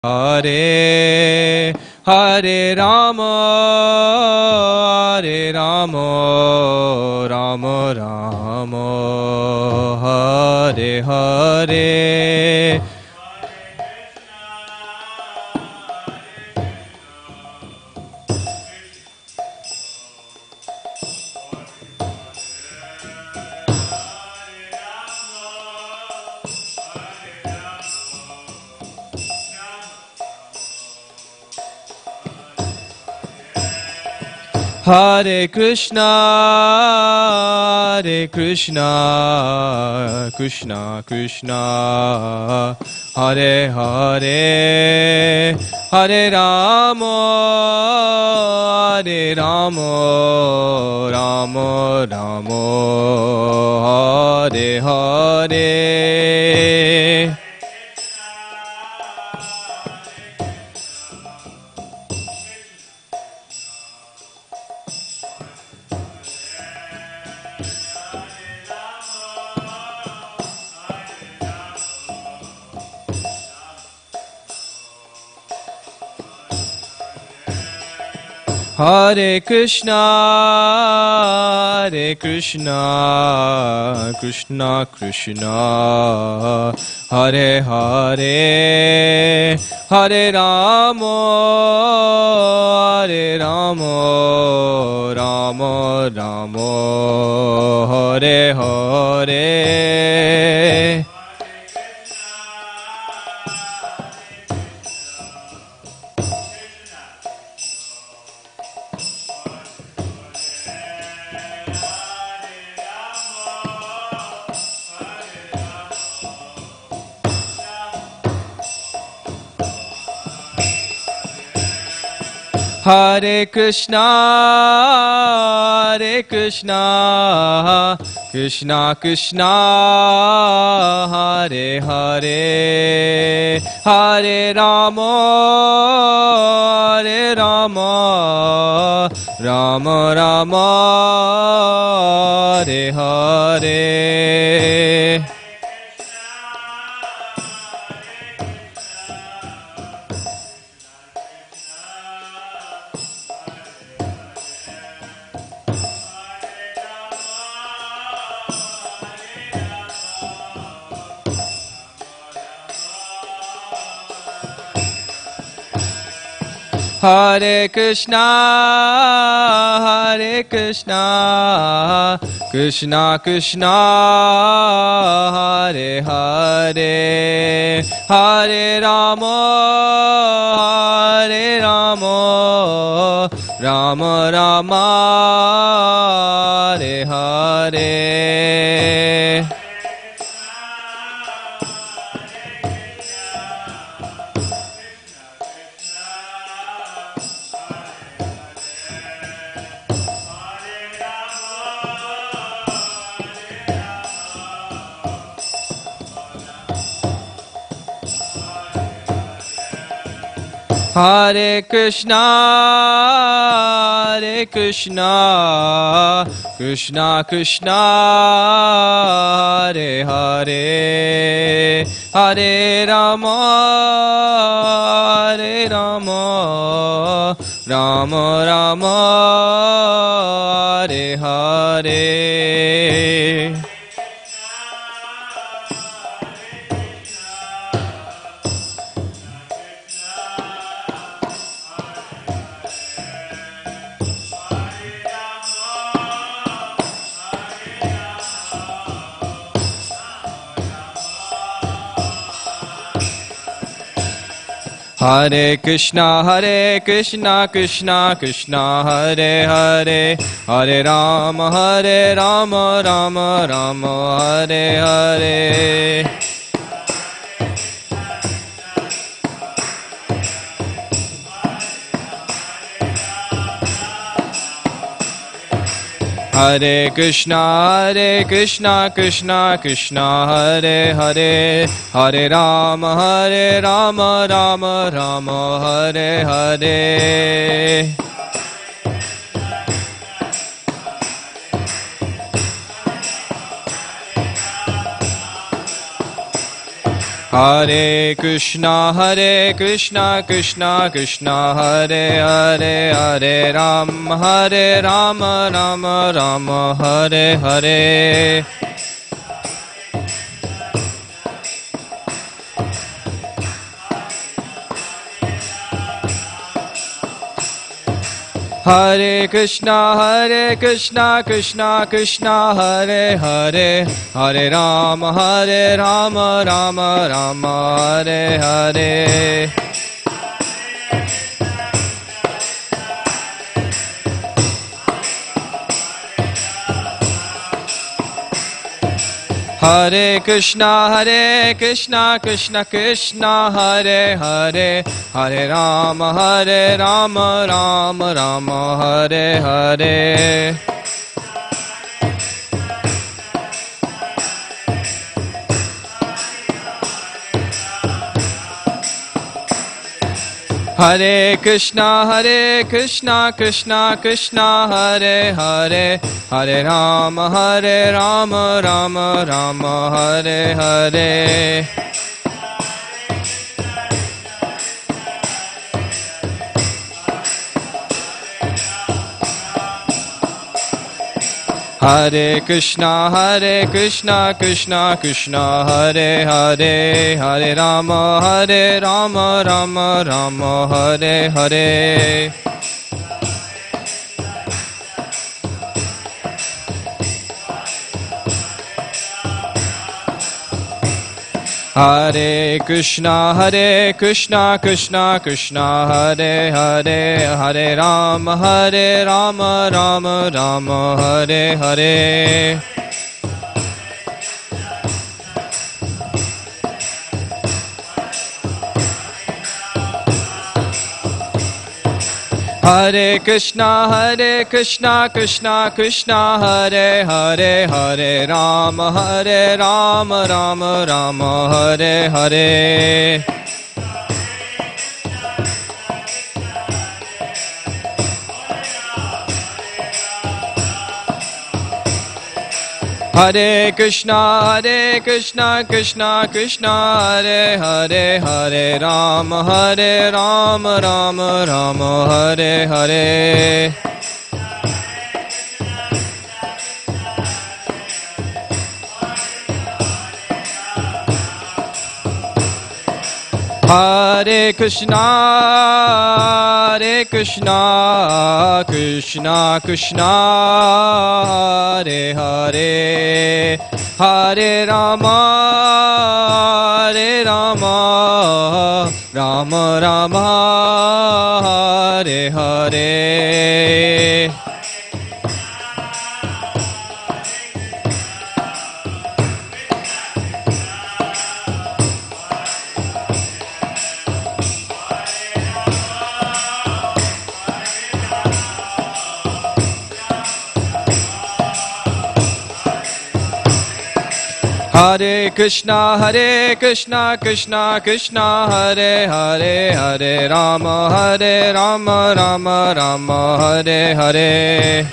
Hare Hare Rama Rama Rama Hare Hare Hare Krishna, Krishna Krishna, Hare Hare, Hare Rama, Rama Rama, Hare Hare. Hare Krishna, Krishna Krishna, Hare Hare, Hare Rama, Rama Rama, Hare Hare. Hare Krishna, Krishna Krishna, Hare Hare, Hare Rama, Rama Rama, Hare Hare. Hare Krishna, Krishna Krishna, Hare Hare, Hare Rama, Rama Rama, Hare Hare. Hare Krishna, Krishna Krishna, Hare Hare, Hare Rama, Rama Rama, Hare Hare. Hare Krishna, Krishna Krishna, Hare Hare, Hare Rama, Rama Rama, Hare Hare. Hare Krishna, Krishna Krishna, Hare Hare, Hare Rama, Rama Rama, Hare Hare. Hare Krishna Krishna Krishna Hare Hare Hare Ram Ram Ram Hare Hare. Hare Krishna Krishna Krishna Hare Hare Hare Ram Ram Ram Hare Hare. Hare Krishna Krishna Krishna Hare Hare Hare Ram Ram Ram Hare Hare. Hare Krishna Krishna Krishna Hare Hare Hare Ram Ram Ram Hare Hare. Hare Krishna Krishna Krishna Hare Hare Hare Ram Ram Ram Hare Hare. Hare Krishna Krishna Krishna Hare Hare Hare Ram Ram Ram Hare Hare. Hare Krishna Krishna Hare Hare Hare Ram Ram Ram Hare Hare. Hare Krishna Krishna Hare Hare Hare Ram Ram Ram Hare Hare. Hare Krishna Krishna Hare Hare Hare Rama Rama Rama Hare Hare. Hare Krishna Krishna Hare Hare Hare Rama Rama Rama Hare Hare.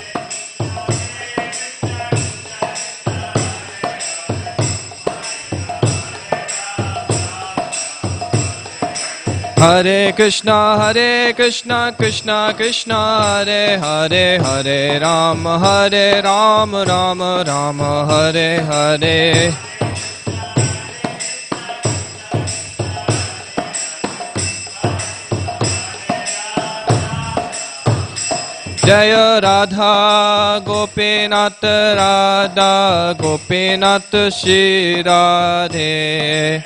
Hare Krishna Krishna Hare Hare Hare Ram Rama Rama Hare Hare. Jaya Radha Gopinath Radha Gopinath Shri Radhe.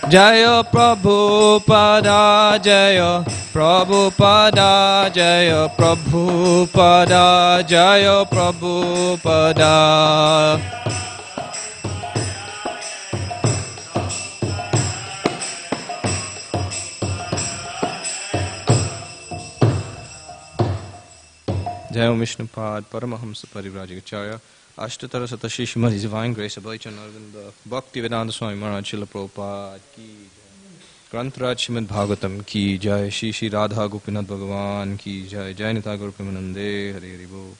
Jaya Prabhupada Jaya Prabhupada Jaya Prabhupada Jaya Prabhupada. Jai Vishnupad Paramahamsa Parivrajacharya Ashtatara Satashi Shrimad His Divine Grace Abhayachan Arvinda Bhaktivedanta Swami Maharaj Srila Prabhupada Ki Grantaraj Srimad Bhagavatam Ki Jai Shri Shri Radha Gopinath Bhagavan Ki Jai Jai Nitya Gaur Premanande Hare Hare Bo.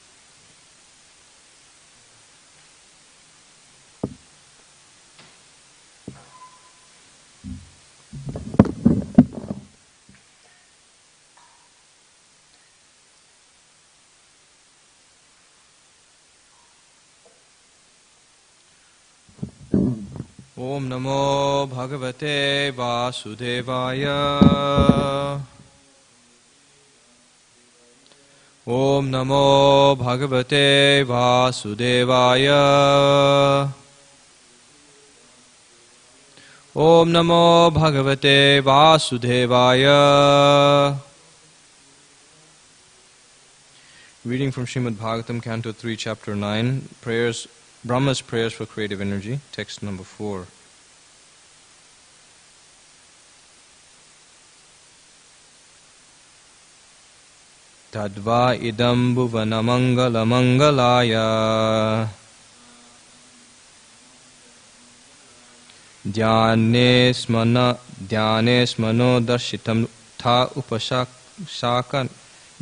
Om Namo Bhagavate Vasudevaya. Om Namo Bhagavate Vasudevaya. Om Namo Bhagavate Vasudevaya. Reading from Srimad Bhagavatam, Canto 3, Chapter 9, Prayers, Brahma's Prayers for Creative Energy, text number 4. Tadva idam bhuvana mangala mangalaya Dhyane smano darshitam tha upasaka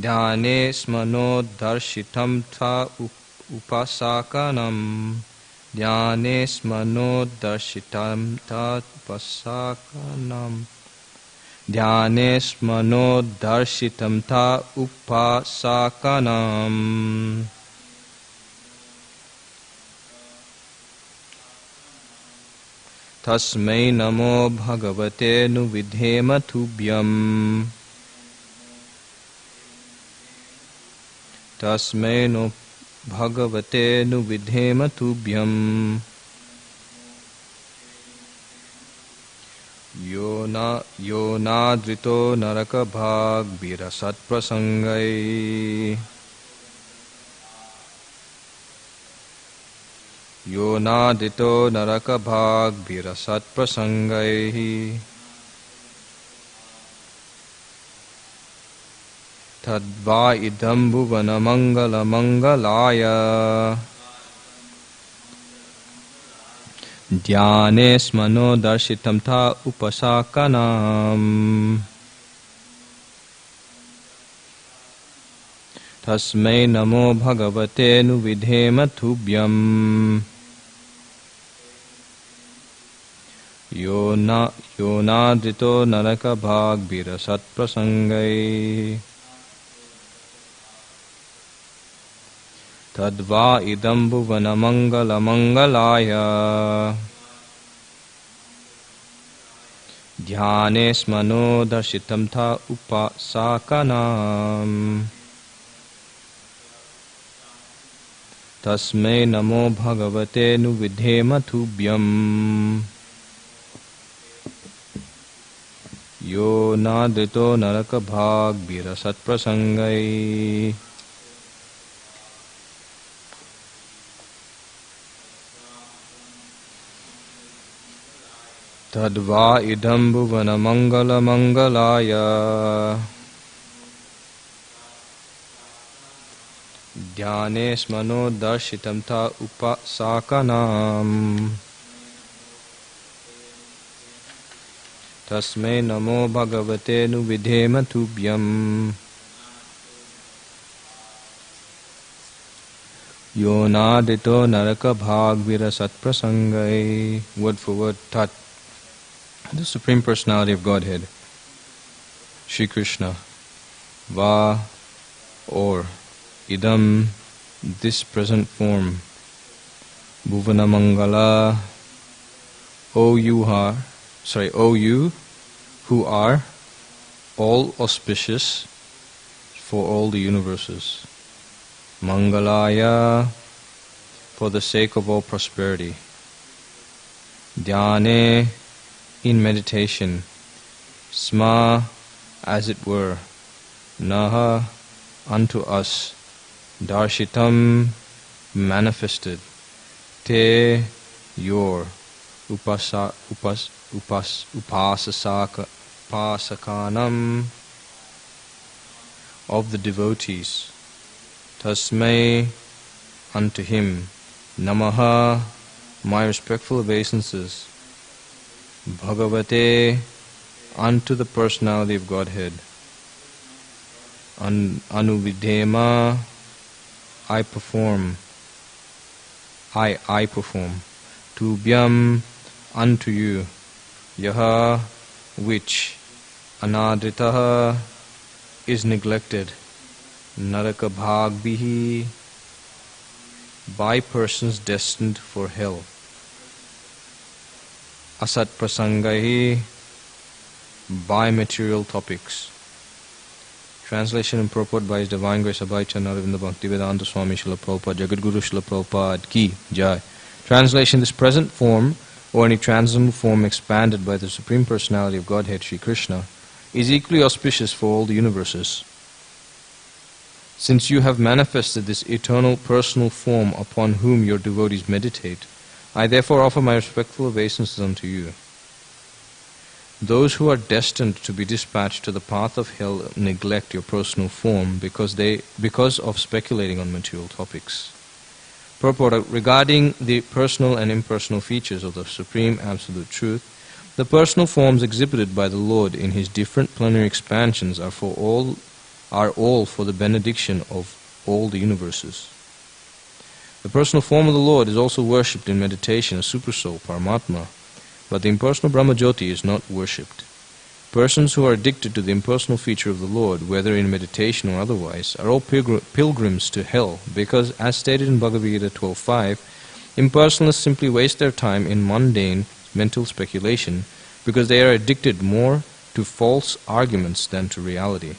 Dhyane smano darshitam tha upasakanam Dhyane smano darshitam tha upasakanam Dhyane smano darshitam tha upasakanam. Tasmai namo bhagavate nuvidhema tubhyam. Tasmai no bhagavate nuvidhema tubhyam. Yo nadrito naraka bhag virasat prasangai. Yo nadrito naraka bhag virasat prasangai. Tadva idam bhuvana mangala mangalaya. Dhyane smano darshitam tha upasakanam. Tasmai namo bhagavate nuvidhema tubhyam. Yo nadrito naraka bhag virasat prasangai. Tadva idam bhuvana mangala mangalaya. Dhyane smano darshitam tha upasakanam. Tasmai namo bhagavate nuvidhema tubhyam. Yo nadrito naraka bhag virasat prasangai. Tadva idam bhuvana mangala mangalaya. Dhyane smano darshitam tha upasakanam. Tasmai namo bhagavate nuvidhema tubhyam. Yo nadrito naraka bhag virasat prasangai. Word for word, Tat. The Supreme Personality of Godhead, Shri Krishna, Va, or Idam, this present form, Bhuvana Mangala, O you who are all auspicious for all the universes, Mangalaya, for the sake of all prosperity, Dhyane, in meditation, Sma, as it were, Naha, unto us, Darshitam, manifested, Te, your, Upasakanam, of the devotees, Tasmai, unto him, Namaha, my respectful obeisances, Bhagavate, unto the personality of Godhead, Anuvidhema, I perform, Tubhyam, unto you, Yaha, which, Anadritaha, is neglected, Naraka Bhagbihi, by persons destined for hell. asat prasangahi by material topics. Translation and purport by His Divine Grace Abhay Chanaravinda Bhaktivedanta Swami Srila Prabhupada Jagadguru Srila Prabhupada Ki Jai. Translation: this present form, or any transcendental form expanded by the Supreme Personality of Godhead Sri Krishna, is equally auspicious for all the universes. Since you have manifested this eternal personal form upon whom your devotees meditate, I therefore offer my respectful obeisances unto you. Those who are destined to be dispatched to the path of hell neglect your personal form because of speculating on material topics. Purport: regarding the personal and impersonal features of the Supreme Absolute Truth, the personal forms exhibited by the Lord in His different plenary expansions are all for the benediction of all the universes. The personal form of the Lord is also worshipped in meditation as Supersoul, Paramatma, but the impersonal Brahmajyoti is not worshipped. Persons who are addicted to the impersonal feature of the Lord, whether in meditation or otherwise, are all pilgrims to hell, because, as stated in Bhagavad Gita 12.5, impersonalists simply waste their time in mundane mental speculation because they are addicted more to false arguments than to reality.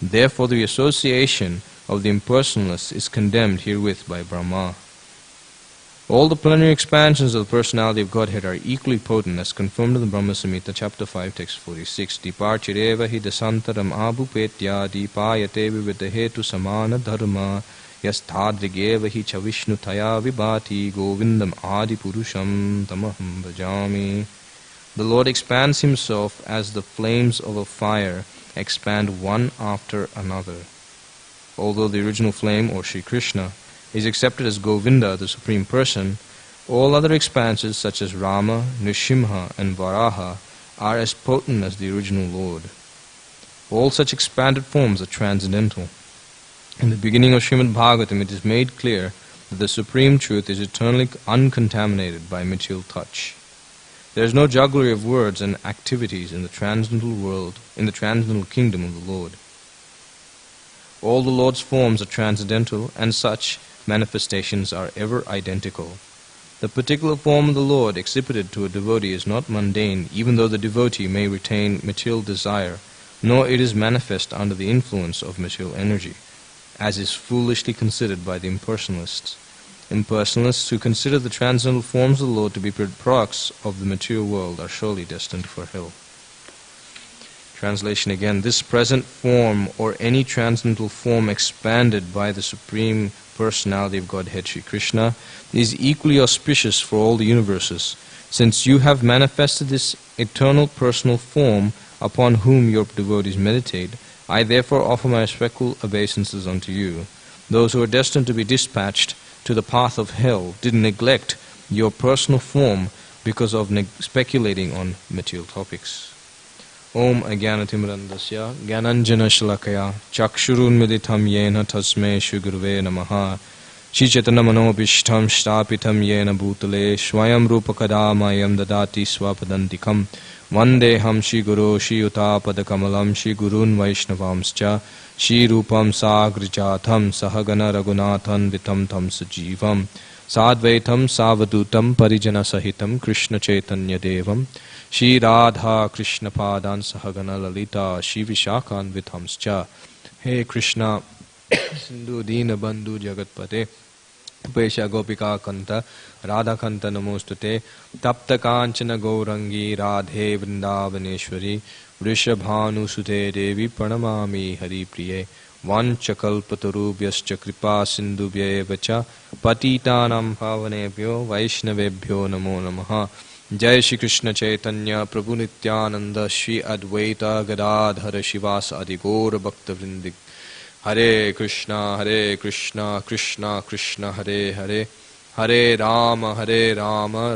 Therefore, the association of the impersonalists is condemned herewith by Brahma. All the plenary expansions of the personality of Godhead are equally potent, as confirmed in the Brahma Samhita, chapter 5, text 46. Diparchireva hi dasantaram abhupetya dipayate vividahetu samana dharma yasthadrigeva hi chavishnu taya vibhati govindam adi purusham tamaham bhajami. The Lord expands Himself as the flames of a fire expand one after another. Although the original flame, or Sri Krishna, is accepted as Govinda, the Supreme Person, all other expanses such as Rama, Nrsimha and Varaha are as potent as the original Lord. All such expanded forms are transcendental. In the beginning of Srimad Bhagavatam it is made clear that the Supreme Truth is eternally uncontaminated by material touch. There is no jugglery of words and activities in the transcendental world, in the transcendental kingdom of the Lord. All the Lord's forms are transcendental, and such manifestations are ever identical. The particular form of the Lord exhibited to a devotee is not mundane, even though the devotee may retain material desire, nor it is manifest under the influence of material energy, as is foolishly considered by the impersonalists. Impersonalists who consider the transcendental forms of the Lord to be products of the material world are surely destined for hell. Translation again: this present form, or any transcendental form expanded by the Supreme Personality of Godhead Sri Krishna, is equally auspicious for all the universes. Since you have manifested this eternal personal form upon whom your devotees meditate, I therefore offer my respectful obeisances unto you. Those who are destined to be dispatched to the path of hell did neglect your personal form because of speculating on material topics. Om Ajnanatimrandasya Gyananjana Shalakaya Chakshurunmiditham Yena Tasme Shugurve Namaha Shri Chaitanya Manobishtam Shtapitam Yena Bhutale Swayam Rupakadamayam Dadati Swapadantikam Vandeham Shri Guru Shri Utapadakamalam Shri Gurun Vaishnavamscha Shri Rupam Sagrijatham Sahagana Raghunathan Vitam Tam Sajivam Sadvaitam Savadutam Parijana Sahitam Krishna Chaitanya Devam Shri Radha Krishna Padan Sahagana Lalita Shri Vishakan Vithamscha. Hey Krishna, Sindhu Dina Bandhu Jagatpate Upesha Gopika Kanta Radha Kanta Namostute Tapta Kanchana Gaurangi Radhe Vrindavaneshwari Vrishabhanu Sute Devi Pranamami Hari Priye Vanchakalpatarubhyascha Kripa Sindhubhyevacha Patitanam Pavanebhyo Vaishnavebhyo Namo Namaha. Jai Shri Krishna Chaitanya Prabhu Nityananda Shri Advaita Gadadhara Shivasa Adigora Bhakta Vrindik. Hare Krishna Krishna Krishna Hare Hare Hare Rama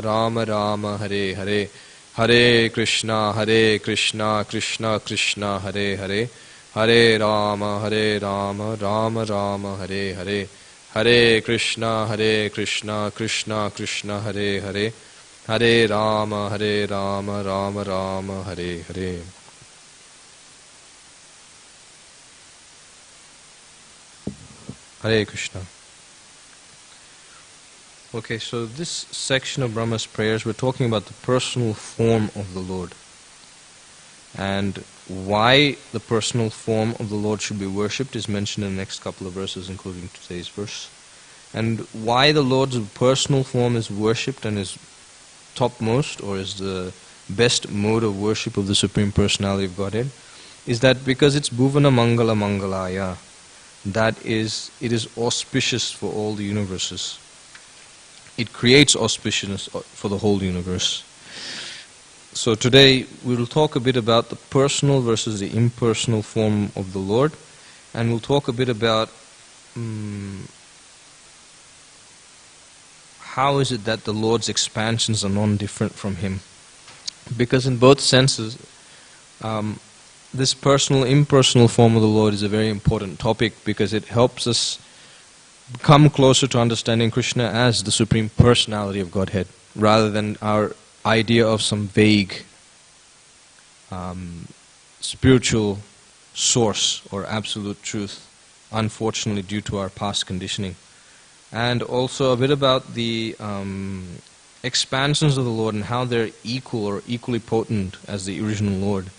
Rama Rama Hare Hare Hare Krishna Krishna Krishna Hare Hare Hare Rama Rama Rama Hare Hare Hare Krishna Krishna Krishna Hare Hare Hare Rama Rama Rama Hare Hare. Hare Krishna. Okay, so this section of Brahma's prayers, we're talking about the personal form of the Lord. And why the personal form of the Lord should be worshipped is mentioned in the next couple of verses, including today's verse. And why the Lord's personal form is worshipped and is topmost, or is the best mode of worship of the Supreme Personality of Godhead, is that because it's Bhuvana Mangala Mangalaya, that is, it is auspicious for all the universes. It creates auspiciousness for the whole universe. So today we will talk a bit about the personal versus the impersonal form of the Lord, and we'll talk a bit about how is it that the Lord's expansions are non-different from Him. Because in both senses, this personal, impersonal form of the Lord is a very important topic, because it helps us come closer to understanding Krishna as the Supreme Personality of Godhead, rather than our idea of some vague spiritual source or absolute truth, unfortunately due to our past conditioning. And also a bit about the expansions of the Lord and how they're equal or equally potent as the original Lord.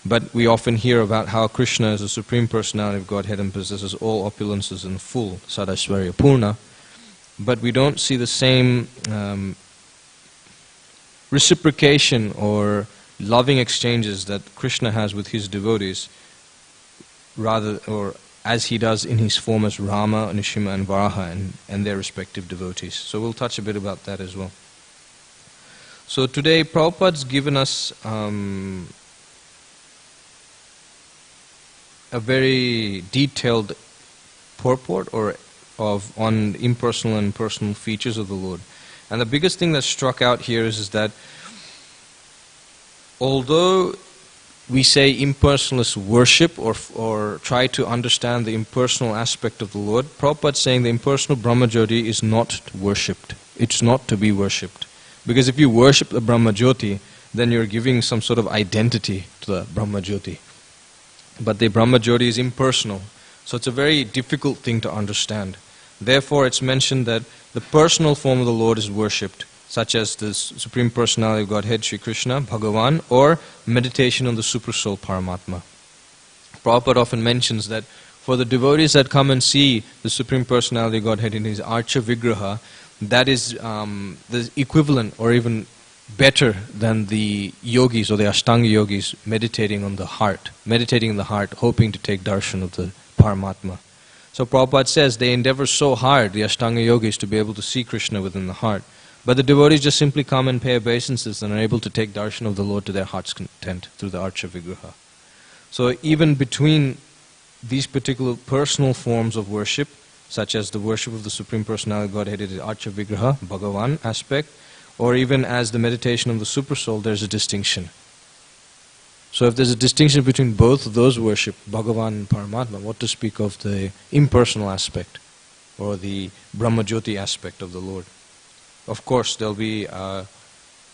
But we often hear about how Krishna is the Supreme Personality of Godhead and possesses all opulences in full, Sadashvarya Purna, but we don't see the same reciprocation or loving exchanges that Krishna has with his devotees, rather, or as he does in his form as Rama, Nrsimha and Varaha and their respective devotees. So we'll touch a bit about that as well. So today Prabhupada's given us a very detailed purport on impersonal and personal features of the Lord. And the biggest thing that struck out here is that although we say impersonalists worship or try to understand the impersonal aspect of the Lord, Prabhupada is saying the impersonal Brahmajyoti is not worshipped. It's not to be worshipped. Because if you worship the Brahmajyoti, then you're giving some sort of identity to the Brahmajyoti. But the Brahmajyoti is impersonal, so it's a very difficult thing to understand. Therefore it's mentioned that the personal form of the Lord is worshipped, such as the Supreme Personality of Godhead, Sri Krishna, Bhagavan, or meditation on the Super Soul Paramatma. Prabhupada often mentions that for the devotees that come and see the Supreme Personality of Godhead in his Archa Vigraha, that is the equivalent or even better than the yogis or the Ashtanga yogis meditating in the heart, hoping to take darshan of the Paramatma. So Prabhupada says they endeavor so hard, the Ashtanga yogis, to be able to see Krishna within the heart. But the devotees just simply come and pay obeisances and are able to take darshan of the Lord to their heart's content through the Archa Vigraha. So even between these particular personal forms of worship, such as the worship of the Supreme Personality of Godhead, the Archa Vigraha, Bhagavan aspect, or even as the meditation of the Super Soul, there's a distinction. So if there's a distinction between both of those worship, Bhagavan and Paramatma, what to speak of the impersonal aspect, or the Brahmajyoti aspect of the Lord? Of course, there'll be a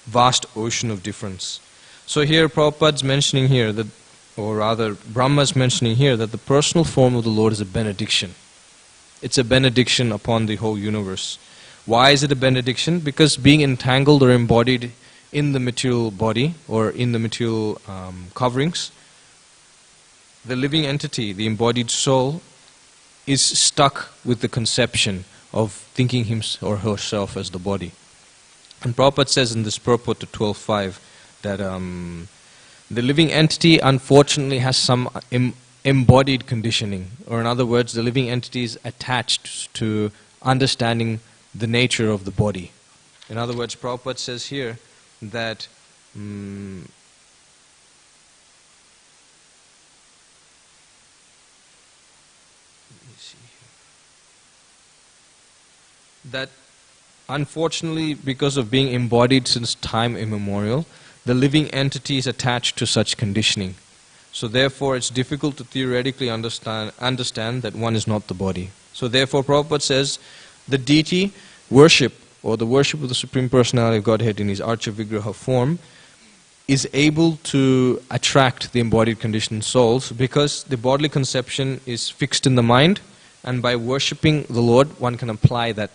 vast ocean of difference. So here Prabhupada's mentioning here that, or rather Brahma's mentioning here, that the personal form of the Lord is a benediction. It's a benediction upon the whole universe. Why is it a benediction? Because being entangled or embodied in the material body or in the material coverings, the living entity, the embodied soul, is stuck with the conception of thinking him or herself as the body. And Prabhupada says in this purport to 12.5 that the living entity unfortunately has some embodied conditioning, or in other words, the living entity is attached to understanding the nature of the body. In other words, Prabhupada says here that that unfortunately, because of being embodied since time immemorial, the living entity is attached to such conditioning. So therefore it's difficult to theoretically understand that one is not the body. So therefore Prabhupada says the deity worship, or the worship of the Supreme Personality of Godhead in his Archa Vigraha form, is able to attract the embodied conditioned souls, because the bodily conception is fixed in the mind, and by worshipping the Lord one can apply that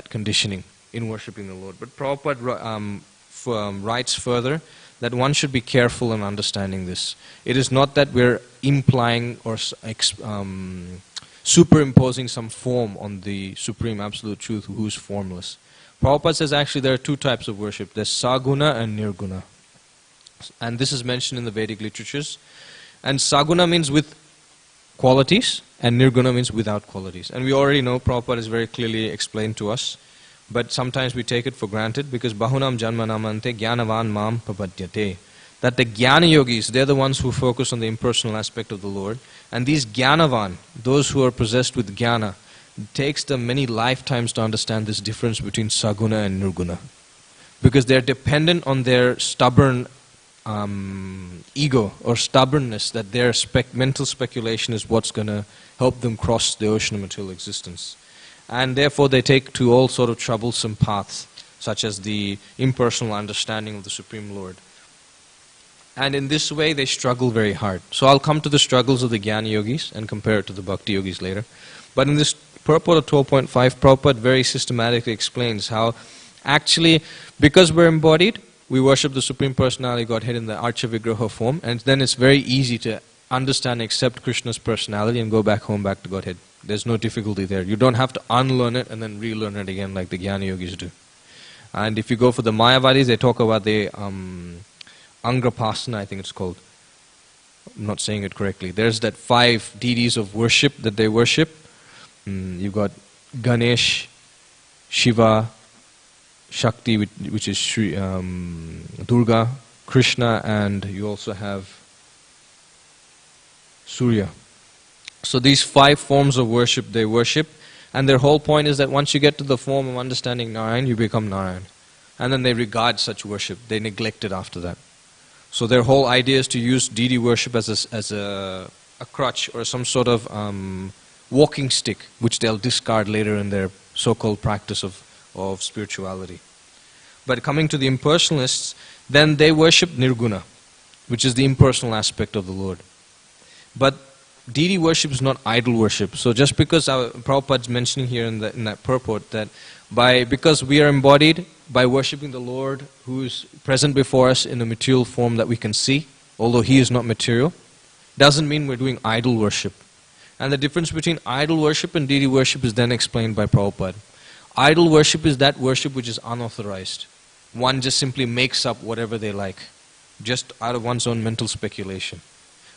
conditioning. in worshipping the Lord. But Prabhupada writes further that one should be careful in understanding this. It is not that we're implying or superimposing some form on the Supreme Absolute Truth who is formless. Prabhupada says actually there are two types of worship. There's Saguna and Nirguna. And this is mentioned in the Vedic literatures. And Saguna means with qualities, and Nirguna means without qualities. And we already know, Prabhupada has very clearly explained to us, but sometimes we take it for granted because Bahunam Janmanamante Jnanavan Mam Papadyate. That the Jnana Yogis, they're the ones who focus on the impersonal aspect of the Lord. And these Jnanavan, those who are possessed with Jnana, it takes them many lifetimes to understand this difference between Saguna and Nirguna. Because they're dependent on their stubborn ego or stubbornness, that their mental speculation is what's going to help them cross the ocean of material existence. And therefore they take to all sort of troublesome paths, such as the impersonal understanding of the Supreme Lord. And in this way they struggle very hard. So I'll come to the struggles of the Jnana Yogis and compare it to the Bhakti Yogis later. But in this purport of 12.5, Prabhupada very systematically explains how actually, because we're embodied, we worship the Supreme Personality Godhead in the Archa Vigraha form, and then it's very easy to understand and accept Krishna's personality and go back home, back to Godhead. There's no difficulty there. You don't have to unlearn it and then relearn it again like the Jnana Yogis do. And if you go for the Mayavadis, they talk about the Angrapasana, I think it's called. I'm not saying it correctly. There's that 5 deities of worship that they worship. You've got Ganesh, Shiva, Shakti, which is Shri, Durga, Krishna, and you also have Surya. So these 5 forms of worship they worship, and their whole point is that once you get to the form of understanding Narayan, you become Narayan. And then they regard such worship. They neglect it after that. So their whole idea is to use deity worship as a crutch or some sort of walking stick, which they'll discard later in their so-called practice of spirituality. But coming to the impersonalists, then they worship Nirguna, which is the impersonal aspect of the Lord. But deity worship is not idol worship. So just because Prabhupada's mentioning here in that purport that because we are embodied by worshipping the Lord who is present before us in a material form that we can see, although He is not material, doesn't mean we're doing idol worship. And the difference between idol worship and deity worship is then explained by Prabhupada. Idol worship is that worship which is unauthorized. One just simply makes up whatever they like, just out of one's own mental speculation.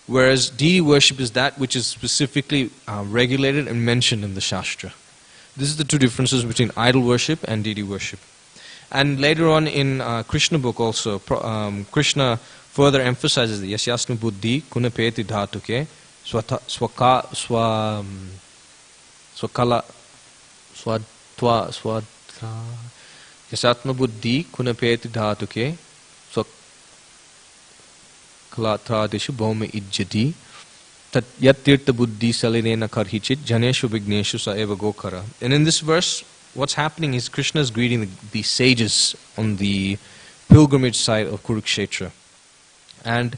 Whereas deity worship is that which is specifically regulated and mentioned in the Shastra. This is the two differences between idol worship and deity worship. And later on in Krishna book also, Krishna further emphasizes the Yasyasna buddhi kunapeti dhatuke Yasyasna buddhi kunapeti dhatuke kalatradishu bhauma ijjati tat yattirtha buddhi salinena karhichit janeshu vigneshu saeva gokara. And in this verse, what's happening is Krishna is greeting the sages on the pilgrimage site of Kurukshetra. And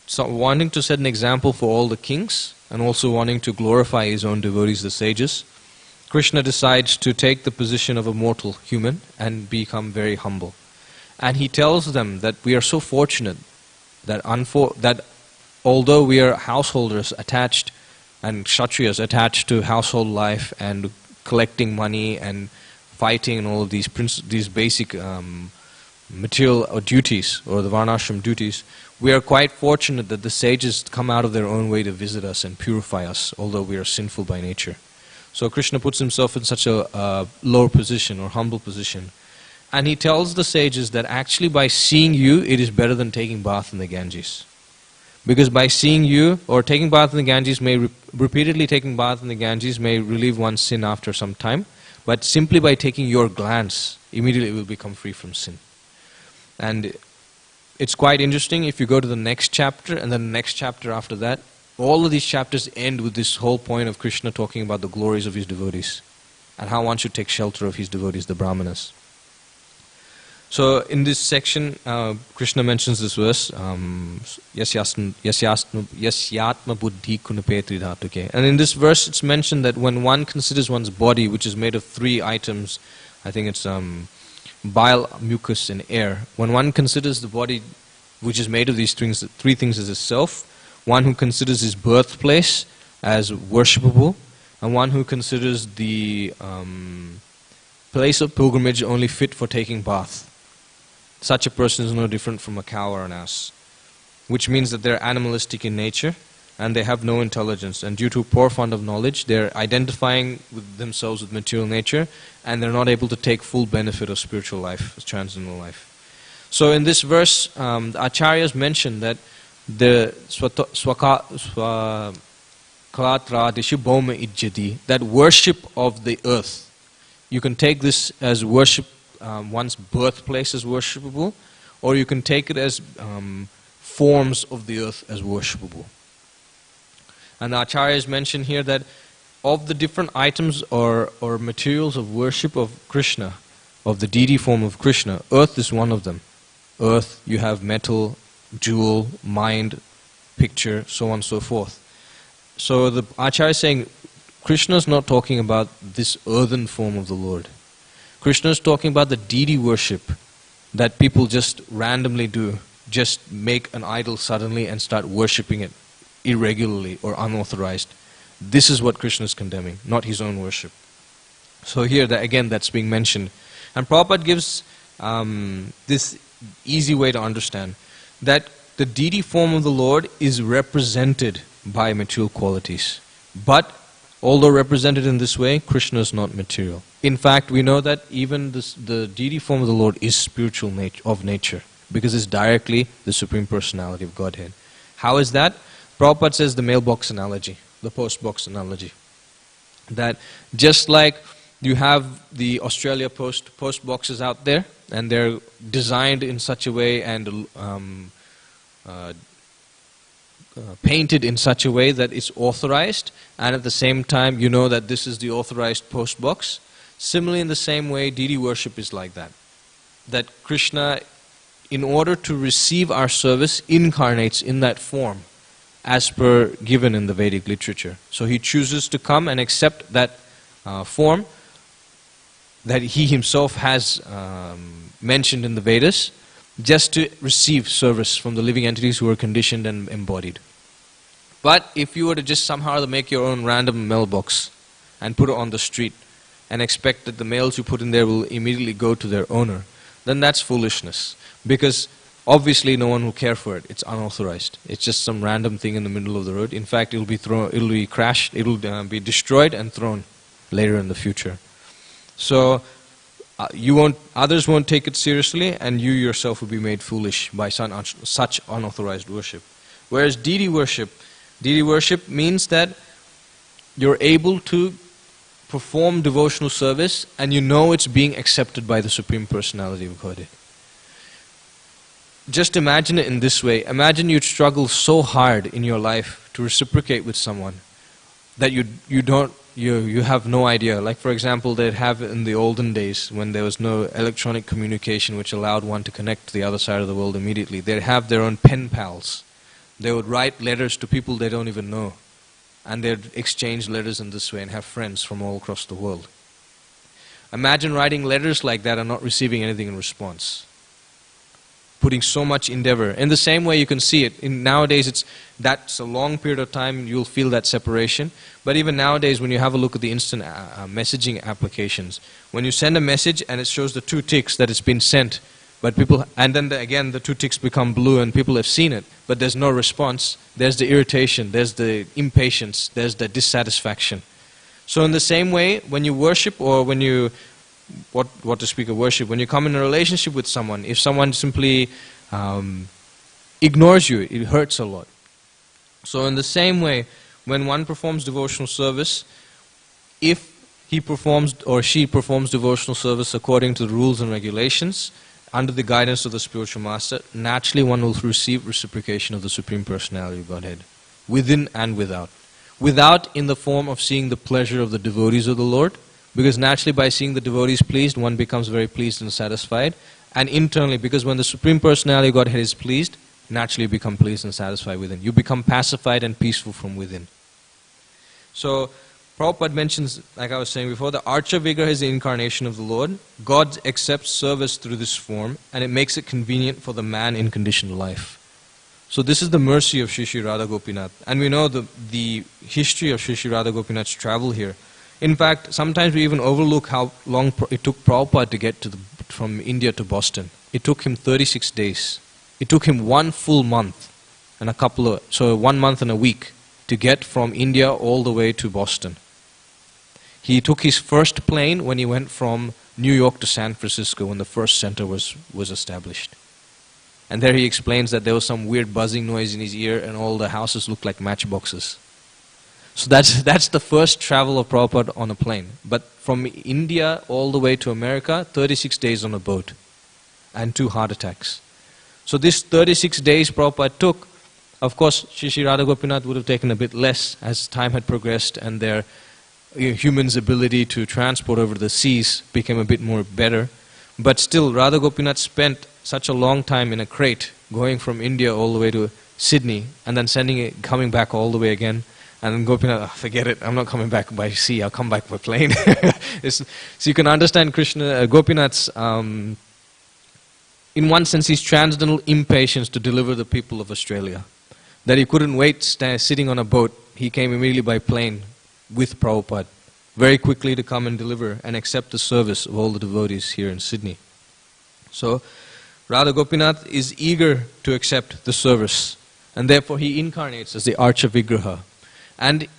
so wanting to set an example for all the kings and also wanting to glorify his own devotees, the sages, Krishna decides to take the position of a mortal human and become very humble. And he tells them that we are so fortunate that although we are householders attached and kshatriyas attached to household life and collecting money and fighting and all of these basic material duties or the varnashram duties, we are quite fortunate that the sages come out of their own way to visit us and purify us, although we are sinful by nature. So Krishna puts himself in such a low position or humble position. And he tells the sages that actually by seeing you, it is better than taking bath in the Ganges. Because by seeing you, or taking bath in the Ganges, repeatedly taking bath in the Ganges may relieve one's sin after some time. But simply by taking your glance, immediately it will become free from sin. And it's quite interesting if you go to the next chapter and then the next chapter after that, all of these chapters end with this whole point of Krishna talking about the glories of his devotees and how one should take shelter of his devotees, the Brahmanas. So in this section, Krishna mentions this verse, Yasyatma buddhi kunapeti dhatuke. And in this verse it's mentioned that when one considers one's body, which is made of 3 items, I think it's bile, mucus, and air. When one considers the body which is made of these three things as a self, one who considers his birthplace as worshipable, and one who considers the place of pilgrimage only fit for taking bath. Such a person is no different from a cow or an ass, which means that they're animalistic in nature and they have no intelligence, and due to poor fund of knowledge they're identifying with themselves with material nature, and they're not able to take full benefit of spiritual life, transcendental life. So in this verse, the acharyas mentioned that the swakatradishu bhoma ijjati, that worship of the earth. You can take this as worship, one's birthplace is worshipable, or you can take it as forms of the earth as worshipable. And the acharyas mention here that of the different items or materials of worship of Krishna, of the deity form of Krishna, earth is one of them. Earth, you have metal, jewel, mind, picture, so on and so forth. So the acharya is saying, Krishna is not talking about this earthen form of the Lord. Krishna is talking about the deity worship that people just randomly do, just make an idol suddenly and start worshipping it irregularly or unauthorized. This is what Krishna is condemning, not his own worship. So here, again, that's being mentioned. And Prabhupada gives this easy way to understand that the deity form of the Lord is represented by material qualities. But although represented in this way, Krishna is not material. In fact, we know that even the deity form of the Lord is spiritual of nature, because it's directly the Supreme Personality of Godhead. How is that? Prabhupada says the mailbox analogy, the post box analogy. That just like you have the Australia post boxes out there, and they're designed in such a way and painted in such a way that it's authorized, and at the same time you know that this is the authorized post box. Similarly, in the same way, deity worship is like that. That Krishna, in order to receive our service, incarnates in that form as per given in the Vedic literature. So he chooses to come and accept that form that he himself has mentioned in the Vedas, just to receive service from the living entities who are conditioned and embodied. But if you were to just somehow make your own random mailbox and put it on the street and expect that the mails you put in there will immediately go to their owner, then that's foolishness. Because obviously no one will care for it. It's unauthorized. It's just some random thing in the middle of the road. In fact, it'll be crashed, it'll be destroyed and thrown later in the future. So others won't take it seriously, and you yourself will be made foolish by such unauthorized worship. Whereas deity worship means that you're able to perform devotional service and you know it's being accepted by the Supreme Personality of Godhead. Just imagine it in this way. Imagine you'd struggle so hard in your life to reciprocate with someone that you have no idea. Like, for example, they'd have in the olden days when there was no electronic communication which allowed one to connect to the other side of the world immediately. They'd have their own pen pals. They would write letters to people they don't even know, and they'd exchange letters in this way and have friends from all across the world. Imagine writing letters like that and not receiving anything in response. Putting so much endeavor. In the same way, you can see it. Nowadays, that's a long period of time you'll feel that separation. But even nowadays, when you have a look at the instant messaging applications, when you send a message and it shows the 2 ticks that it's been sent, but and then again the 2 ticks become blue and people have seen it, but there's no response. There's the irritation, there's the impatience, there's the dissatisfaction. So in the same way, when you worship, or when you what to speak of worship, when you come in a relationship with someone, if someone simply ignores you, it hurts a lot. So in the same way, when one performs devotional service, if he performs or she performs devotional service according to the rules and regulations, under the guidance of the spiritual master, naturally one will receive reciprocation of the Supreme Personality of Godhead, within and without. Without in the form of seeing the pleasure of the devotees of the Lord, because naturally by seeing the devotees pleased, one becomes very pleased and satisfied. And internally, because when the Supreme Personality of Godhead is pleased, naturally you become pleased and satisfied within. You become pacified and peaceful from within. So Prabhupada mentions, like I was saying before, the Archa Vigraha is the incarnation of the Lord. God accepts service through this form, and it makes it convenient for the man in conditioned life. So this is the mercy of Shri Shri Radha Gopinath. And we know the history of Shri Shri Radha Gopinath's travel here. In fact, sometimes we even overlook how long it took Prabhupada to get from India to Boston. It took him 36 days. It took him 1 full month and so 1 month and a week to get from India all the way to Boston. He took his first plane when he went from New York to San Francisco when the first center was established. And there he explains that there was some weird buzzing noise in his ear and all the houses looked like matchboxes. So that's the first travel of Prabhupada on a plane. But from India all the way to America, 36 days on a boat and 2 heart attacks. So this 36 days Prabhupada took, of course Shri Shri Radha Gopinath would have taken a bit less as time had progressed and their humans' ability to transport over the seas became a bit more better. But still, Radha Gopinath spent such a long time in a crate, going from India all the way to Sydney, and then coming back all the way again. And then Gopinath, forget it, I'm not coming back by sea, I'll come back by plane. So you can understand Gopinath's, in one sense, his transcendental impatience to deliver the people of Australia. That he couldn't wait sitting on a boat, he came immediately by plane with Prabhupada, very quickly to come and deliver and accept the service of all the devotees here in Sydney. So Radha Gopinath is eager to accept the service, and therefore he incarnates as the Archa Vigraha. And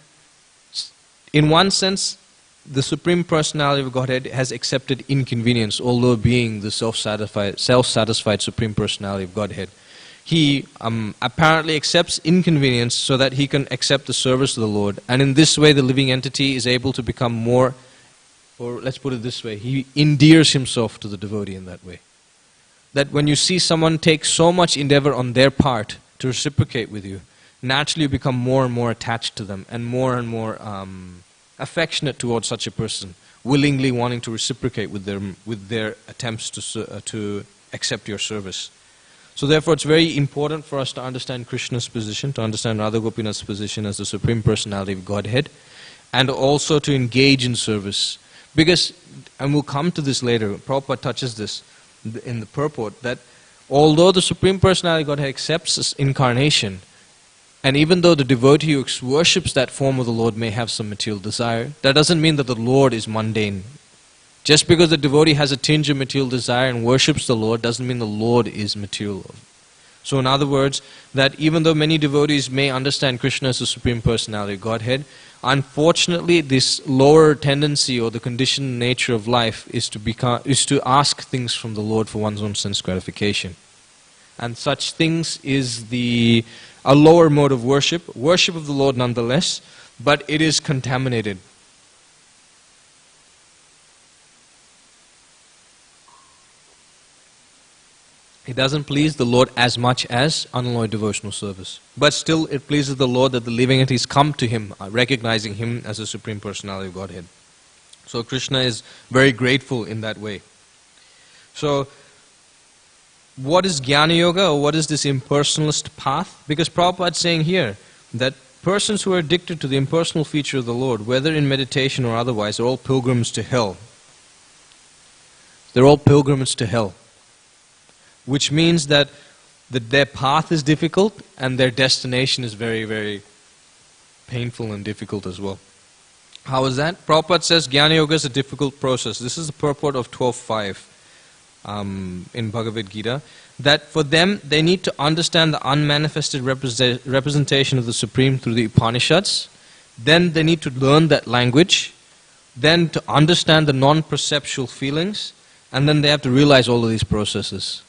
in one sense, the Supreme Personality of Godhead has accepted inconvenience, although being the self-satisfied Supreme Personality of Godhead. He apparently accepts inconvenience so that he can accept the service of the Lord. And in this way, the living entity is able to become more, or let's put it this way, he endears himself to the devotee in that way. That when you see someone take so much endeavor on their part to reciprocate with you, naturally you become more and more attached to them and more affectionate towards such a person, willingly wanting to reciprocate with their attempts to accept your service. So therefore it's very important for us to understand Krishna's position, to understand Radha Gopinath's position as the Supreme Personality of Godhead, and also to engage in service. Because, and we'll come to this later, Prabhupada touches this in the purport, that although the Supreme Personality of Godhead accepts this incarnation, and even though the devotee who worships that form of the Lord may have some material desire, that doesn't mean that the Lord is mundane. Just because the devotee has a tinge of material desire and worships the Lord doesn't mean the Lord is material. So in other words, that even though many devotees may understand Krishna as the Supreme Personality of Godhead, unfortunately this lower tendency or the conditioned nature of life is to ask things from the Lord for one's own sense gratification. And such things is a lower mode of worship of the Lord nonetheless, but it is contaminated. It doesn't please the Lord as much as unalloyed devotional service. But still it pleases the Lord that the living entities come to Him, recognizing Him as the Supreme Personality of Godhead. So Krishna is very grateful in that way. So what is Jnana Yoga, or what is this impersonalist path? Because Prabhupada is saying here that persons who are addicted to the impersonal feature of the Lord, whether in meditation or otherwise, are all pilgrims to hell. They're all pilgrims to hell. Which means that their path is difficult and their destination is very, very painful and difficult as well. How is that? Prabhupada says Jnana Yoga is a difficult process. This is the purport of 12.5 in Bhagavad Gita. That for them, they need to understand the unmanifested representation of the Supreme through the Upanishads. Then they need to learn that language. Then to understand the non-perceptual feelings. And then they have to realize all of these processes.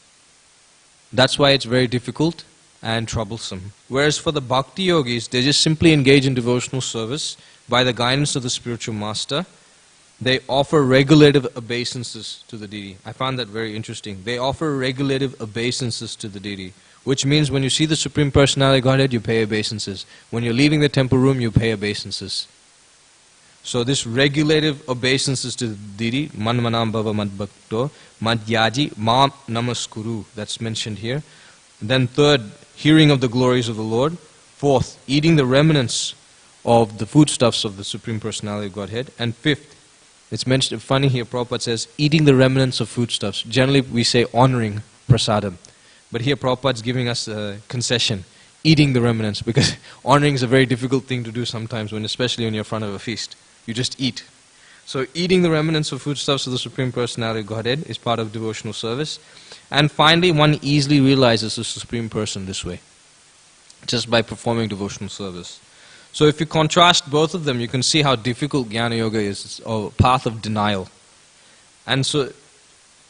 That's why it's very difficult and troublesome. Whereas for the bhakti yogis, they just simply engage in devotional service by the guidance of the spiritual master. They offer regulative obeisances to the deity. I found that very interesting. They offer regulative obeisances to the deity, which means when you see the Supreme Personality of Godhead, you pay obeisances. When you're leaving the temple room, you pay obeisances. So this regulative obeisances to the deity, man manam bhava mad bhakto, mad yaji, ma namaskuru, that's mentioned here. Then third, hearing of the glories of the Lord. Fourth, eating the remnants of the foodstuffs of the Supreme Personality of Godhead. And fifth, it's mentioned, funny here, Prabhupada says, eating the remnants of foodstuffs. Generally we say honoring prasadam. But here Prabhupada's giving us a concession, eating the remnants, because honoring is a very difficult thing to do sometimes, especially when you're in front of a feast. You just eat. So eating the remnants of foodstuffs of the Supreme Personality of Godhead is part of devotional service. And finally, one easily realizes the Supreme Person this way, just by performing devotional service. So if you contrast both of them, you can see how difficult Jnana Yoga is. It's a path of denial. And so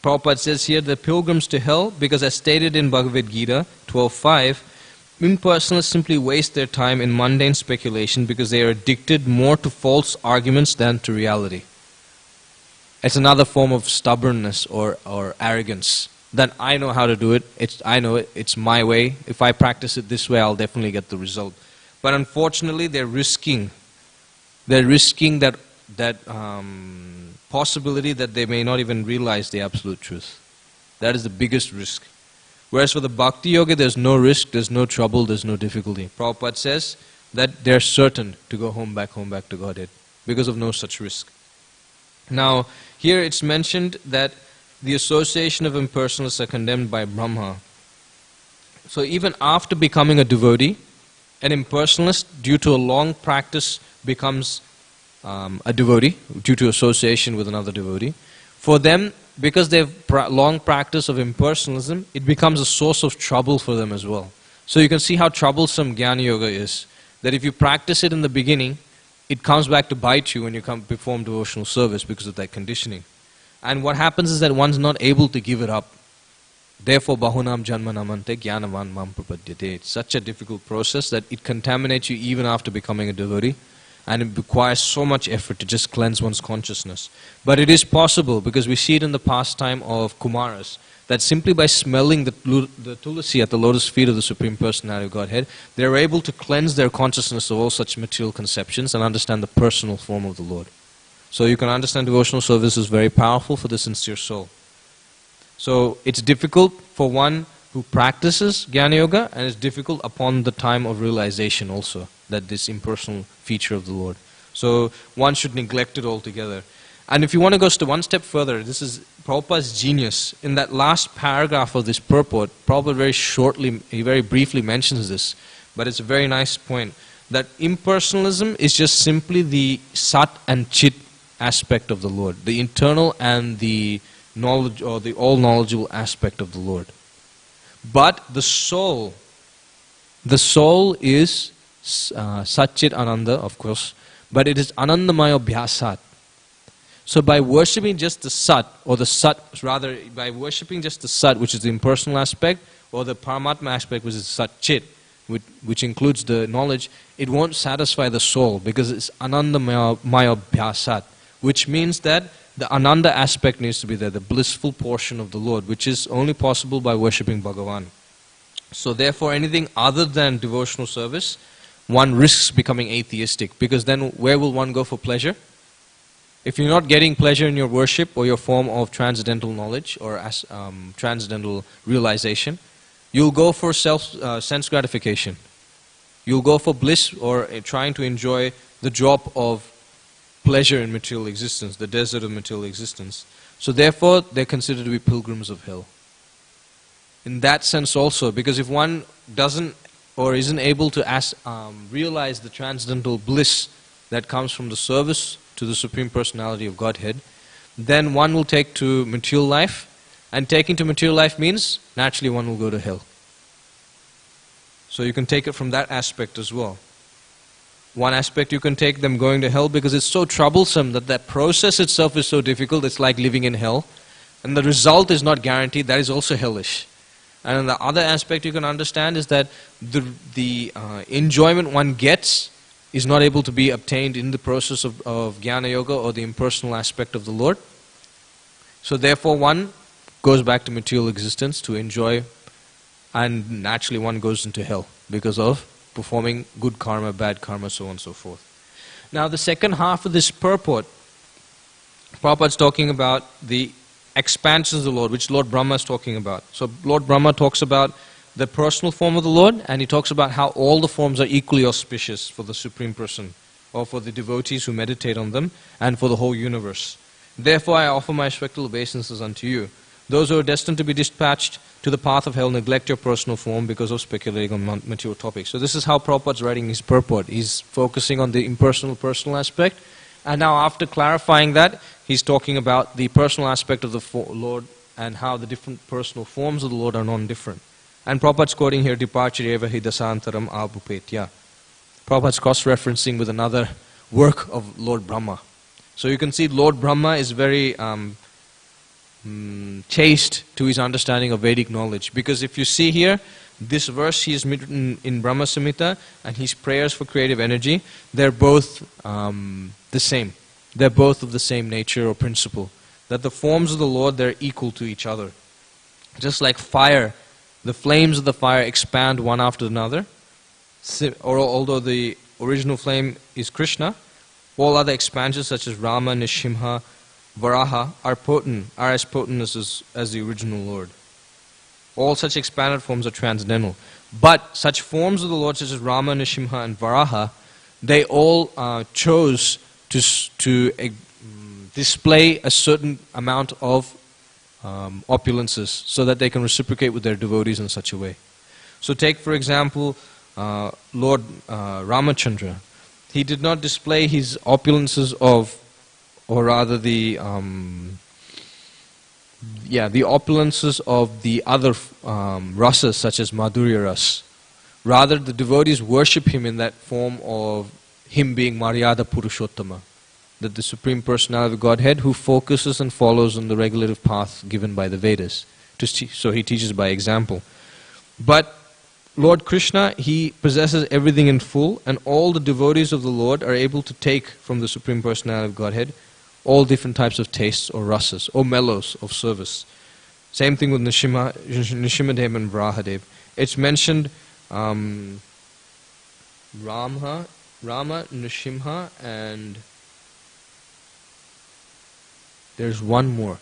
Prabhupada says here, the pilgrims to hell, because as stated in Bhagavad Gita 12.5, impersonalists simply waste their time in mundane speculation because they are addicted more to false arguments than to reality. It's another form of stubbornness or arrogance. That I know how to do it, I know it, it's my way. If I practice it this way, I'll definitely get the result. But unfortunately, they're risking that possibility that they may not even realize the absolute truth. That is the biggest risk. Whereas for the Bhakti Yoga, there's no risk, there's no trouble, there's no difficulty. Prabhupada says that they're certain to go back home back to Godhead, because of no such risk. Now, here it's mentioned that the association of impersonalists are condemned by Brahma. So even after becoming a devotee, an impersonalist, due to a long practice, becomes a devotee, due to association with another devotee. For them, because they have long practice of impersonalism, it becomes a source of trouble for them as well. So you can see how troublesome Jnana Yoga is. That if you practice it in the beginning, it comes back to bite you when you perform devotional service because of that conditioning. And what happens is that one's not able to give it up. Therefore, bahunam janmanamante jnanavan mam prapadyate. It's such a difficult process that it contaminates you even after becoming a devotee. And it requires so much effort to just cleanse one's consciousness. But it is possible, because we see it in the pastime of Kumaras, that simply by smelling the tulasi at the lotus feet of the Supreme Personality of Godhead, they're able to cleanse their consciousness of all such material conceptions and understand the personal form of the Lord. So you can understand devotional service is very powerful for the sincere soul. So it's difficult for one who practices Jnana Yoga, and it's difficult upon the time of realization also, that this impersonal feature of the Lord. So one should neglect it altogether. And if you want to go one step further, this is Prabhupada's genius. In that last paragraph of this purport, Prabhupada very briefly mentions this, but it's a very nice point, that impersonalism is just simply the Sat and Chit aspect of the Lord, the internal and the knowledge or the all-knowledgeable aspect of the Lord. But the soul is Satchit Ananda, of course, but it is Anandamaya Bhyasat. So by worshipping just the Sat, by worshipping just the Sat, which is the impersonal aspect, or the Paramatma aspect, which is Satchit, which includes the knowledge, it won't satisfy the soul, because it's Anandamaya Bhyasat, which means that the Ananda aspect needs to be there, the blissful portion of the Lord, which is only possible by worshipping Bhagavan. So therefore anything other than devotional service, one risks becoming atheistic, because then where will one go for pleasure? If you're not getting pleasure in your worship or your form of transcendental knowledge or transcendental realization, you'll go for sense gratification. You'll go for bliss or trying to enjoy the drop of pleasure in material existence, the desert of material existence. So therefore, they're considered to be pilgrims of hell. In that sense also, because if one doesn't or isn't able to realize the transcendental bliss that comes from the service to the Supreme Personality of Godhead, then one will take to material life, and taking to material life means naturally one will go to hell. So you can take it from that aspect as well. One aspect you can take them going to hell because it's so troublesome that process itself is so difficult, it's like living in hell. And the result is not guaranteed, that is also hellish. And the other aspect you can understand is that the enjoyment one gets is not able to be obtained in the process of Jnana Yoga or the impersonal aspect of the Lord. So therefore one goes back to material existence to enjoy, and naturally one goes into hell because of performing good karma, bad karma, so on and so forth. Now the second half of this purport, Prabhupada's talking about the expansions of the Lord, which Lord Brahma is talking about. So Lord Brahma talks about the personal form of the Lord, and he talks about how all the forms are equally auspicious for the Supreme Person. or for the devotees who meditate on them, and for the whole universe. Therefore I offer my respectful obeisances unto you. Those who are destined to be dispatched to the path of hell neglect your personal form because of speculating on material topics. So this is how Prabhupada's writing his purport. He's focusing on the impersonal, personal aspect. And now after clarifying that, he's talking about the personal aspect of the Lord and how the different personal forms of the Lord are non-different. And Prabhupada's quoting here, Departureva hi dasantaram abhupetya. Prabhupada's cross-referencing with another work of Lord Brahma. So you can see Lord Brahma is very chaste to his understanding of Vedic knowledge. Because if you see here, this verse he is written in Brahma Samhita and his prayers for creative energy, they're both the same. They're both of the same nature or principle. That the forms of the Lord, they're equal to each other. Just like fire, the flames of the fire expand one after another. Or although the original flame is Krishna, all other expansions such as Rama, Nrsimha, Varaha are as potent as the original Lord. All such expanded forms are transcendental. But such forms of the Lord such as Rama, Nrsimha and Varaha, they all chose to display a certain amount of opulences so that they can reciprocate with their devotees in such a way. So take for example Lord Ramachandra. He did not display his opulences or rather the opulences of the other rasas such as Madhurya Ras. Rather, the devotees worship him in that form of him being Maryada Purushottama, that the Supreme Personality of Godhead who focuses and follows on the regulative path given by the Vedas. So he teaches by example. But Lord Krishna, he possesses everything in full, and all the devotees of the Lord are able to take from the Supreme Personality of Godhead all different types of tastes or rasas or mellows of service. Same thing with Nrsimhadev and Varahadev. It's mentioned Rama, Nrsimha, and there's one more.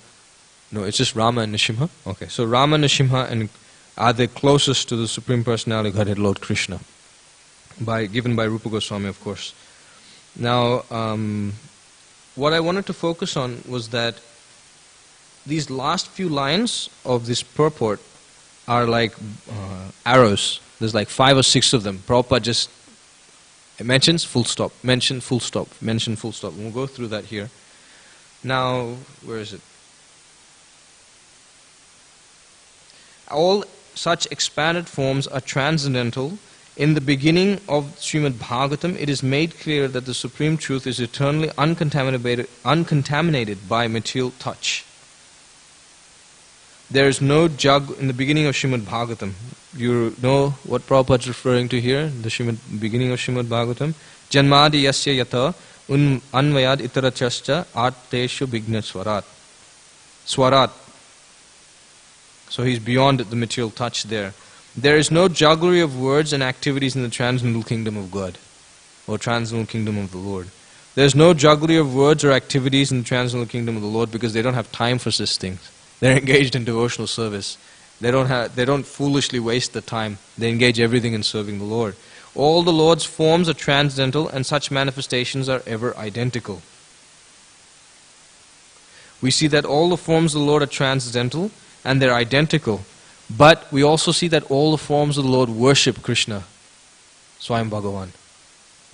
No, it's just Rama and Nrsimha. Okay, so Rama, Nrsimha, and are the closest to the Supreme Personality of Godhead, Lord Krishna, given by Rupa Goswami, of course. Now, what I wanted to focus on was that these last few lines of this purport are like arrows. There's like 5 or 6 of them. Prabhupada just mentions full stop, mention full stop, mention full stop. And we'll go through that here. Now, where is it? All such expanded forms are transcendental. In the beginning of Srimad Bhagavatam, it is made clear that the Supreme Truth is eternally uncontaminated by material touch. There is no jug in the beginning of Srimad Bhagavatam. You know what Prabhupada is referring to here, the beginning of Srimad Bhagavatam? Janmadi yasya yata anvayad itarachascha arteshu bigna swarat. Swarat. So he's beyond the material touch there. There is no jugglery of words and activities in the transcendental kingdom of God, or transcendental kingdom of the Lord. There is no jugglery of words or activities in the transcendental kingdom of the Lord because they don't have time for such things. They're engaged in devotional service. They don't foolishly waste the time. They engage everything in serving the Lord. All the Lord's forms are transcendental and such manifestations are ever identical. We see that all the forms of the Lord are transcendental and they're identical. But we also see that all the forms of the Lord worship Krishna, Swayam Bhagavan,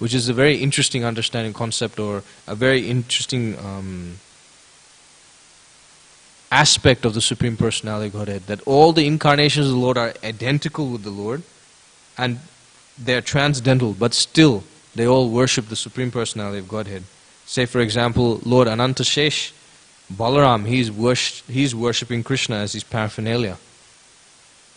which is a very interesting understanding concept, or a very interesting aspect of the Supreme Personality of Godhead, that all the incarnations of the Lord are identical with the Lord and they are transcendental, but still they all worship the Supreme Personality of Godhead. Say for example, Lord Anantashesh, Balaram, he's worshipping Krishna as his paraphernalia.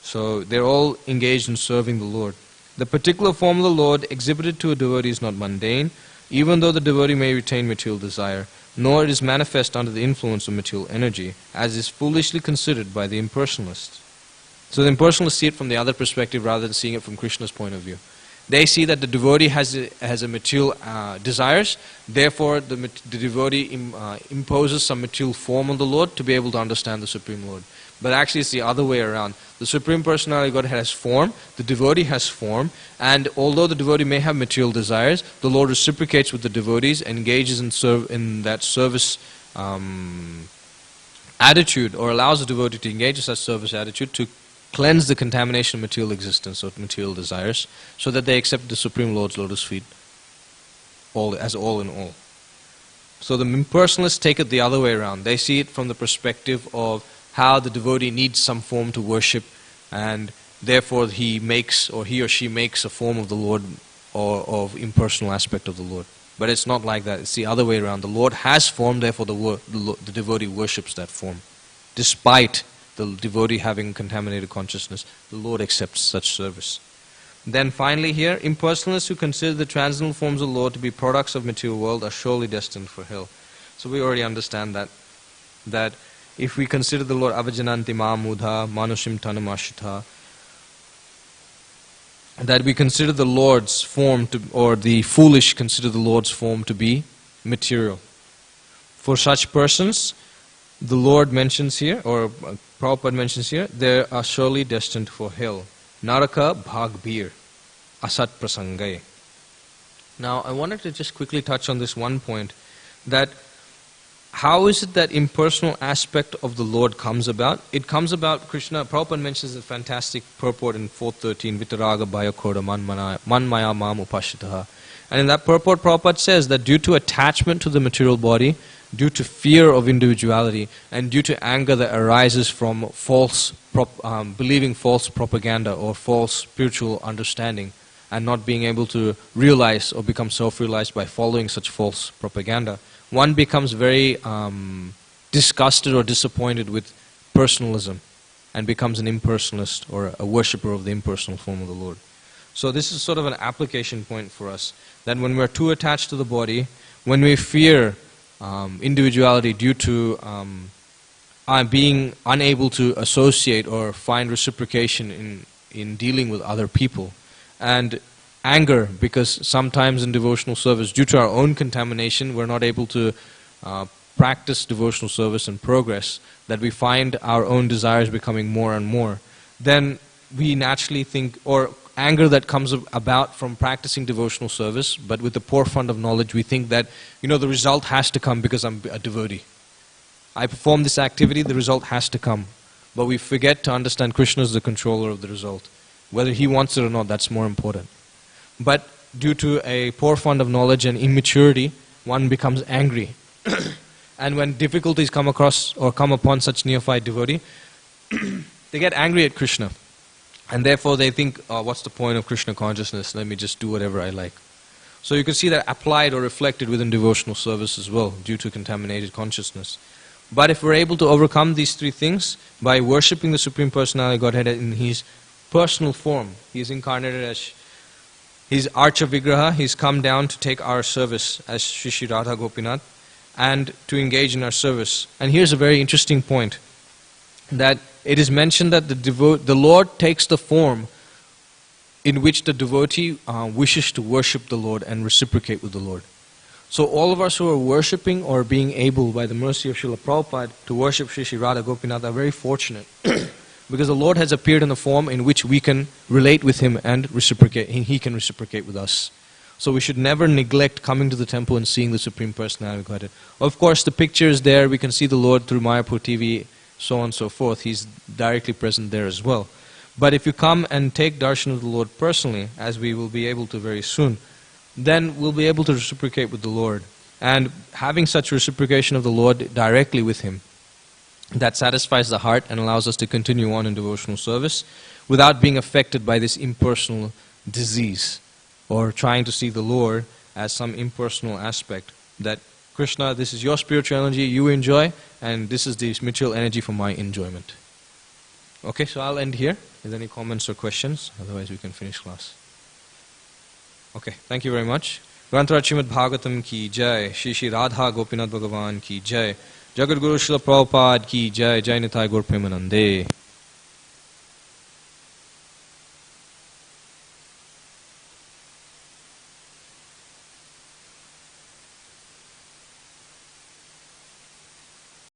So they're all engaged in serving the Lord. The particular form of the Lord exhibited to a devotee is not mundane, even though the devotee may retain material desire, nor it is manifest under the influence of material energy, as is foolishly considered by the impersonalists. So the impersonalists see it from the other perspective rather than seeing it from Krishna's point of view. They see that the devotee has a material desires, therefore the devotee imposes some material form on the Lord to be able to understand the Supreme Lord. But actually it's the other way around. The Supreme Personality of Godhead has form, the devotee has form, and although the devotee may have material desires, the Lord reciprocates with the devotees, engages in that service attitude, or allows the devotee to engage in such service attitude to cleanse the contamination of material existence or material desires, so that they accept the Supreme Lord's lotus feet as all in all. So the impersonalists take it the other way around. They see it from the perspective of how the devotee needs some form to worship, and therefore he or she makes a form of the Lord, or of impersonal aspect of the Lord. But it's not like that. It's the other way around. The Lord has form, therefore the devotee worships that form. Despite the devotee having contaminated consciousness, the Lord accepts such service. Then finally here, impersonalists who consider the transcendental forms of the Lord to be products of material world are surely destined for hell. So we already understand that if we consider the Lord avajananti ma'amudha manushim tanamashita, that we consider the Lord's form or the foolish consider the Lord's form to be material. For such persons, the Lord mentions here, or Prabhupada mentions here, they are surely destined for hell. Naraka bhagbir asat prasangai. Now I wanted to just quickly touch on this one point, that how is it that impersonal aspect of the Lord comes about? It comes about, Prabhupada mentions a fantastic purport in 413, Vitaraga Bhayakoda Manmaya Mam Upashitaha. And in that purport, Prabhupada says that due to attachment to the material body, due to fear of individuality, and due to anger that arises from believing false propaganda or false spiritual understanding, and not being able to realize or become self-realized by following such false propaganda, one becomes very disgusted or disappointed with personalism and becomes an impersonalist or a worshipper of the impersonal form of the Lord. So this is sort of an application point for us, that when we're too attached to the body, when we fear individuality due to being unable to associate or find reciprocation in dealing with other people, and anger because sometimes in devotional service, due to our own contamination, we're not able to practice devotional service and progress, that we find our own desires becoming more and more, then we naturally think, or anger that comes about from practicing devotional service, but with the poor fund of knowledge, we think that, the result has to come because I'm a devotee. I perform this activity, the result has to come. But we forget to understand Krishna is the controller of the result. Whether he wants it or not, that's more important. But due to a poor fund of knowledge and immaturity, one becomes angry. And when difficulties come across or come upon such neophyte devotee, they get angry at Krishna. And therefore they think, what's the point of Krishna consciousness? Let me just do whatever I like. So you can see that applied or reflected within devotional service as well, due to contaminated consciousness. But if we're able to overcome these three things by worshipping the Supreme Personality of Godhead in His personal form, He is incarnated as His Archa Vigraha, He's come down to take our service as Shri Shri Radha Gopinath and to engage in our service. And here's a very interesting point, that it is mentioned that the Lord takes the form in which the devotee wishes to worship the Lord and reciprocate with the Lord. So all of us who are worshipping or being able, by the mercy of Srila Prabhupada, to worship Shri Shri Radha Gopinath are very fortunate. Because the Lord has appeared in a form in which we can relate with Him and reciprocate. He can reciprocate with us. So we should never neglect coming to the temple and seeing the Supreme Personality of Godhead. Of course, the picture is there. We can see the Lord through Mayapur TV, so on and so forth. He's directly present there as well. But if you come and take darshan of the Lord personally, as we will be able to very soon, then we'll be able to reciprocate with the Lord. And having such reciprocation of the Lord directly with Him, that satisfies the heart and allows us to continue on in devotional service without being affected by this impersonal disease, or trying to see the Lord as some impersonal aspect. That Krishna, this is your spiritual energy you enjoy, and this is the material energy for my enjoyment. Okay, so I'll end here. Is there any comments or questions? Otherwise we can finish class. Okay, thank you very much. Granthara Srimad Bhagavatam ki jai, Shri Shri Radha Gopinath Bhagavan ki jai, Jagat Guru Srila Prabhupada ki jai, Jai Nitai Gaur Premanande.